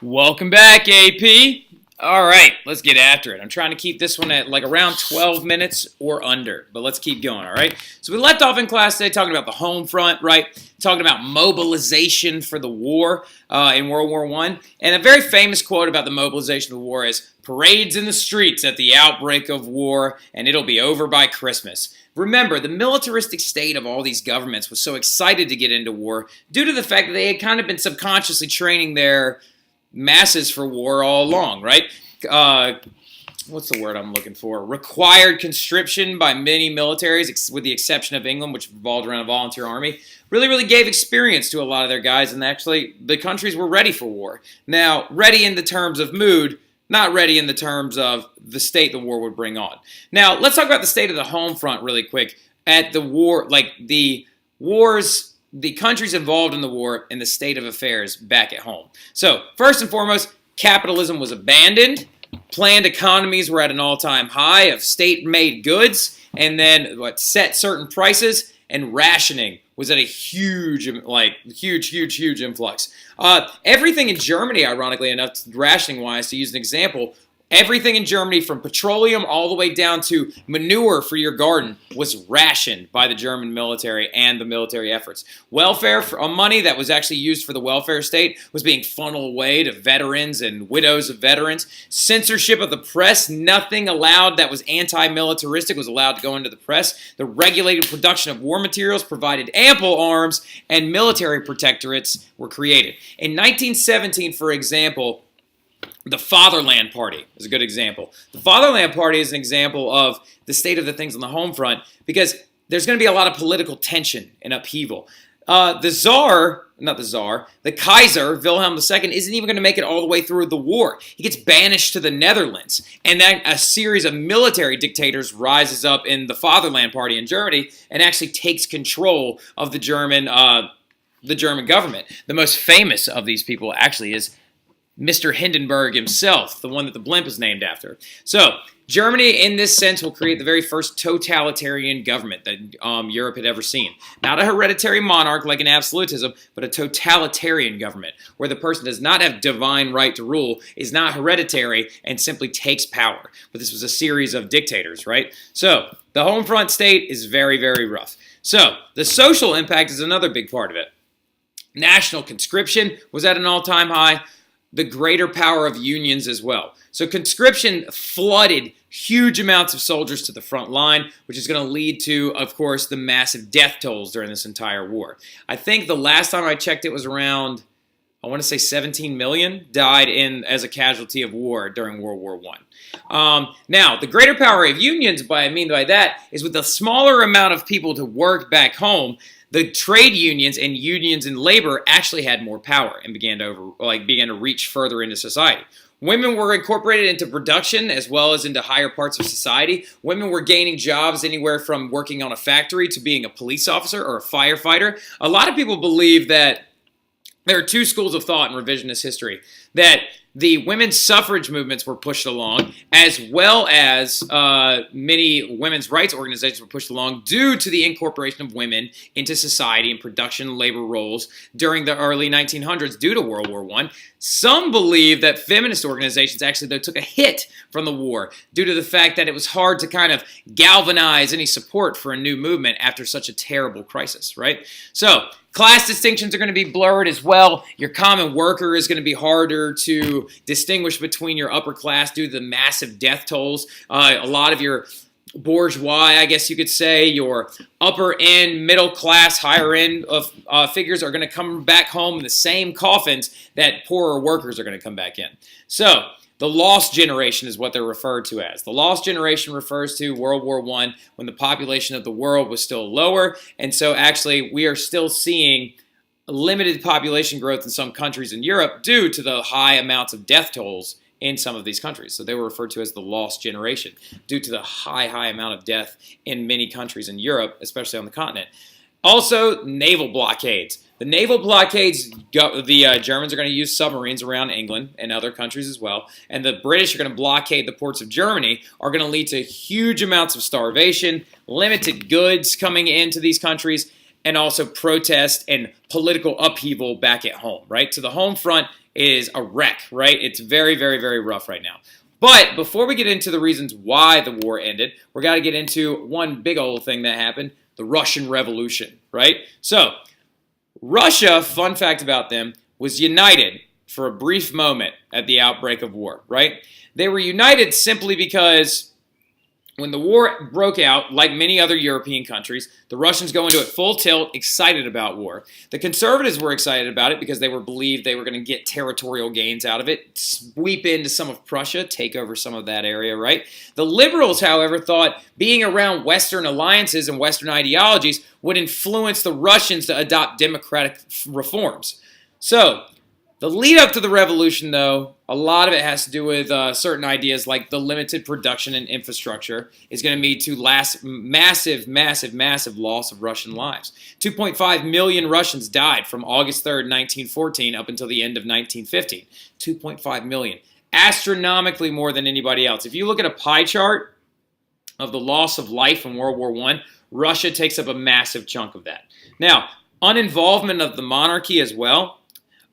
Welcome back, AP. All right, let's get after it. I'm trying to keep this one at like around 12 minutes or under, but let's keep going, all right? So we left off in class today talking about the home front, right? Talking about mobilization for the war in World War I. And a very famous quote about the mobilization of the war is, "Parades in the streets at the outbreak of war, and it'll be over by Christmas." Remember, the militaristic state of all these governments was so excited to get into war due to the fact that they had kind of been subconsciously training their masses for war all along, right? What's the word I'm looking for? Required conscription by many militaries, with the exception of England, which revolved around a volunteer army, really gave experience to a lot of their guys, and actually the countries were ready for war. Now, ready in the terms of mood, not ready in the terms of the state the war would bring on. Now, let's talk about the state of the home front really quick. At the war, like the countries involved in the war and the state of affairs back at home. So, first and foremost, capitalism was abandoned. Planned economies were at an all-time high of state-made goods, and then set certain prices, and rationing was at a huge influx. Everything in Germany, ironically enough, rationing-wise, to use an example, everything in Germany, from petroleum all the way down to manure for your garden, was rationed by the German military and the military efforts. Welfare money that was actually used for the welfare state was being funneled away to veterans and widows of veterans. Censorship of the press, nothing allowed that was anti-militaristic was allowed to go into the press. The regulated production of war materials provided ample arms, and military protectorates were created. In 1917, for example, the Fatherland Party is a good example. The Fatherland Party is an example of the state of the things on the home front because there's going to be a lot of political tension and upheaval. The Kaiser, Wilhelm II, isn't even going to make it all the way through the war. He gets banished to the Netherlands, and then a series of military dictators rises up in the Fatherland Party in Germany and actually takes control of the German government. The most famous of these people actually is Mr. Hindenburg himself, the one that the blimp is named after. So, Germany, in this sense, will create the very first totalitarian government that Europe had ever seen. Not a hereditary monarch like an absolutism, but a totalitarian government, where the person does not have divine right to rule, is not hereditary, and simply takes power. But this was a series of dictators, right? So, the home front state is very rough. So, the social impact is another big part of it. National conscription was at an all-time high. The greater power of unions as well. So conscription flooded huge amounts of soldiers to the front line, which is going to lead to, of course, the massive death tolls during this entire war. I think the last time I checked it was around, I want to say 17 million died as a casualty of war during World War I. Now, the greater power of unions, what I mean by that, is with the smaller amount of people to work back home, the trade unions and unions in labor actually had more power and began to reach further into society. Women were incorporated into production as well as into higher parts of society. Women were gaining jobs anywhere from working on a factory to being a police officer or a firefighter. A lot of people believe that there are two schools of thought in revisionist history, that the women's suffrage movements were pushed along, as well as many women's rights organizations were pushed along due to the incorporation of women into society and production labor roles during the early 1900s due to World War I. Some believe that feminist organizations actually, though, took a hit from the war due to the fact that it was hard to kind of galvanize any support for a new movement after such a terrible crisis, right? So, class distinctions are going to be blurred as well. Your common worker is going to be harder to distinguish between your upper class due to the massive death tolls. A lot of your bourgeois, I guess you could say, your upper end, middle class, higher end of figures are going to come back home in the same coffins that poorer workers are going to come back in. So, the lost generation is what they're referred to as. The lost generation refers to World War I when the population of the world was still lower, and so actually we are still seeing limited population growth in some countries in Europe due to the high amounts of death tolls in some of these countries. So they were referred to as the lost generation due to the high amount of death in many countries in Europe, especially on the continent. Also, naval blockades. The naval blockades, the Germans are going to use submarines around England and other countries as well, and the British are going to blockade the ports of Germany, are going to lead to huge amounts of starvation, limited goods coming into these countries, and also protest and political upheaval back at home, right? So the home front is a wreck, right? It's very, very, very rough right now. But before we get into the reasons why the war ended, we're got to get into one big old thing that happened, the Russian Revolution, right? So Russia, fun fact about them, was united for a brief moment at the outbreak of war, right? They were united simply because when the war broke out, like many other European countries, the Russians go into it full tilt, excited about war. The conservatives were excited about it because they believed they were going to get territorial gains out of it, sweep into some of Prussia, take over some of that area, right? The liberals, however, thought being around Western alliances and Western ideologies would influence the Russians to adopt democratic reforms. So the lead up to the revolution, though, a lot of it has to do with certain ideas like the limited production and infrastructure is going to lead to massive, massive, massive loss of Russian lives. 2.5 million Russians died from August 3rd, 1914 up until the end of 1915. 2.5 million. Astronomically more than anybody else. If you look at a pie chart of the loss of life in World War I, Russia takes up a massive chunk of that. Now, uninvolvement of the monarchy as well.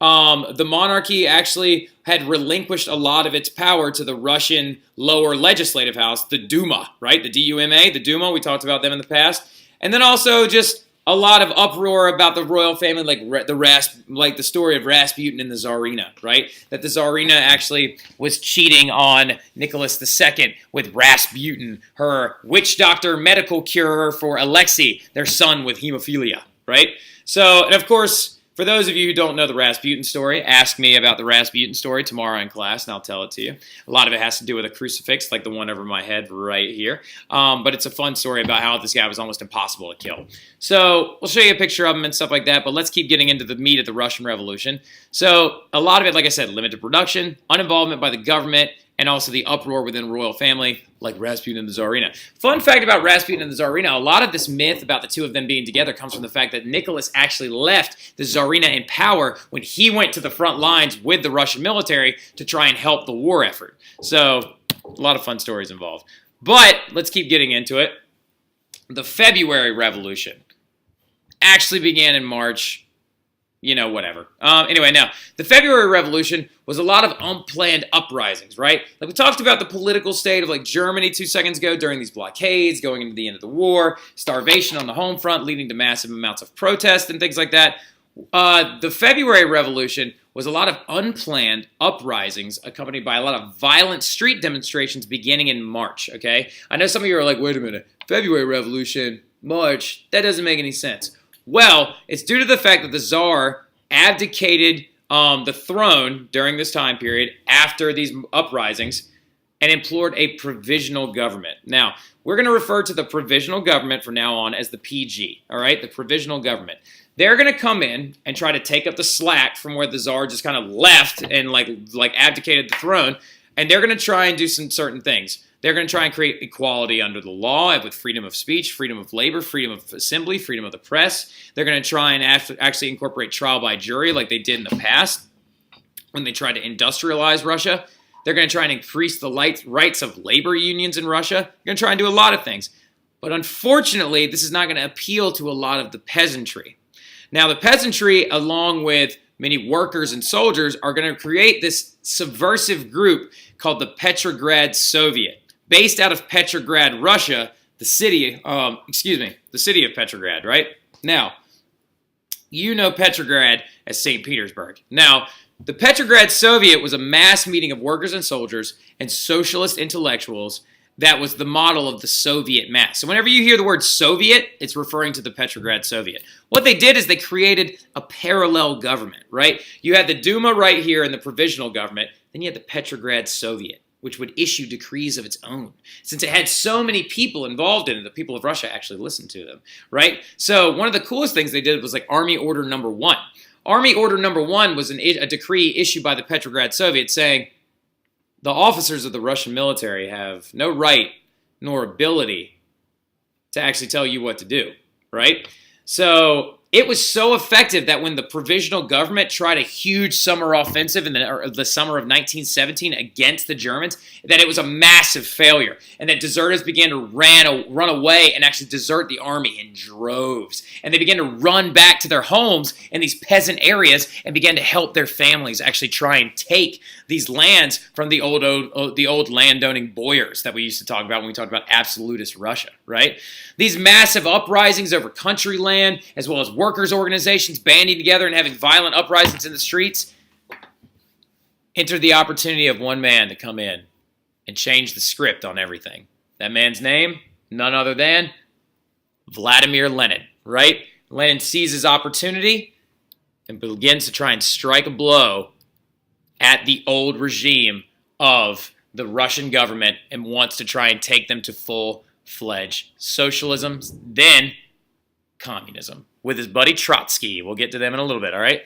The monarchy actually had relinquished a lot of its power to the Russian lower legislative house, the Duma, right? The D-U-M-A, the Duma, we talked about them in the past. And then also just a lot of uproar about the royal family, like the story of Rasputin and the Tsarina, right? That the Tsarina actually was cheating on Nicholas II with Rasputin, her witch doctor medical cure for Alexei, their son with hemophilia, right? So, and of course, for those of you who don't know the Rasputin story, ask me about the Rasputin story tomorrow in class, and I'll tell it to you. A lot of it has to do with a crucifix, like the one over my head right here. But it's a fun story about how this guy was almost impossible to kill. So we'll show you a picture of him and stuff like that, but let's keep getting into the meat of the Russian Revolution. So a lot of it, like I said, limited production, uninvolvement by the government, and also the uproar within the royal family, like Rasputin and the Tsarina. Fun fact about Rasputin and the Tsarina, a lot of this myth about the two of them being together comes from the fact that Nicholas actually left the Tsarina in power when he went to the front lines with the Russian military to try and help the war effort. So, a lot of fun stories involved. But, let's keep getting into it. The February Revolution actually began in March. You know, whatever. Anyway, now, the February Revolution was a lot of unplanned uprisings, right? Like we talked about the political state of like Germany 2 seconds ago during these blockades, going into the end of the war, starvation on the home front leading to massive amounts of protest and things like that. The February Revolution was a lot of unplanned uprisings accompanied by a lot of violent street demonstrations beginning in March, okay? I know some of you are like, wait a minute, February Revolution, March, that doesn't make any sense. Well, it's due to the fact that the Tsar abdicated the throne during this time period after these uprisings and implored a provisional government. Now, we're going to refer to the provisional government from now on as the PG, all right? The provisional government. They're going to come in and try to take up the slack from where the Tsar just kind of left and like abdicated the throne, and they're going to try and do some certain things. They're going to try and create equality under the law with freedom of speech, freedom of labor, freedom of assembly, freedom of the press. They're going to try and actually incorporate trial by jury like they did in the past when they tried to industrialize Russia. They're going to try and increase the rights of labor unions in Russia. They're going to try and do a lot of things. But unfortunately, this is not going to appeal to a lot of the peasantry. Now, the peasantry, along with many workers and soldiers, are going to create this subversive group called the Petrograd Soviet. Based out of Petrograd, Russia, the city of Petrograd, right? Now, you know Petrograd as St. Petersburg. Now, the Petrograd Soviet was a mass meeting of workers and soldiers and socialist intellectuals that was the model of the Soviet mass. So whenever you hear the word Soviet, it's referring to the Petrograd Soviet. What they did is they created a parallel government, right? You had the Duma right here in the provisional government, then you had the Petrograd Soviet, which would issue decrees of its own. Since it had so many people involved in it, the people of Russia actually listened to them, right? So one of the coolest things they did was like Army Order Number 1. Army Order Number 1 was a decree issued by the Petrograd Soviet saying, the officers of the Russian military have no right nor ability to actually tell you what to do, right? So It was so effective that when the provisional government tried a huge summer offensive in the summer of 1917 against the Germans, that it was a massive failure, and that deserters began to run away and actually desert the army in droves. And they began to run back to their homes in these peasant areas and began to help their families actually try and take these lands from the old landowning boyars that we used to talk about when we talked about absolutist Russia, right? These massive uprisings over country land, as well as workers' organizations banding together and having violent uprisings in the streets, entered the opportunity of one man to come in and change the script on everything. That man's name, none other than Vladimir Lenin, right? Lenin sees his opportunity and begins to try and strike a blow at the old regime of the Russian government and wants to try and take them to full-fledged socialism, then communism, with his buddy Trotsky. We'll get to them in a little bit, all right?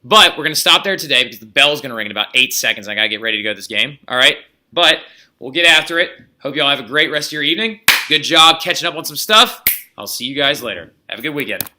But we're going to stop there today because the bell's going to ring in about 8 seconds. I got to get ready to go to this game, all right? But we'll get after it. Hope you all have a great rest of your evening. Good job catching up on some stuff. I'll see you guys later. Have a good weekend.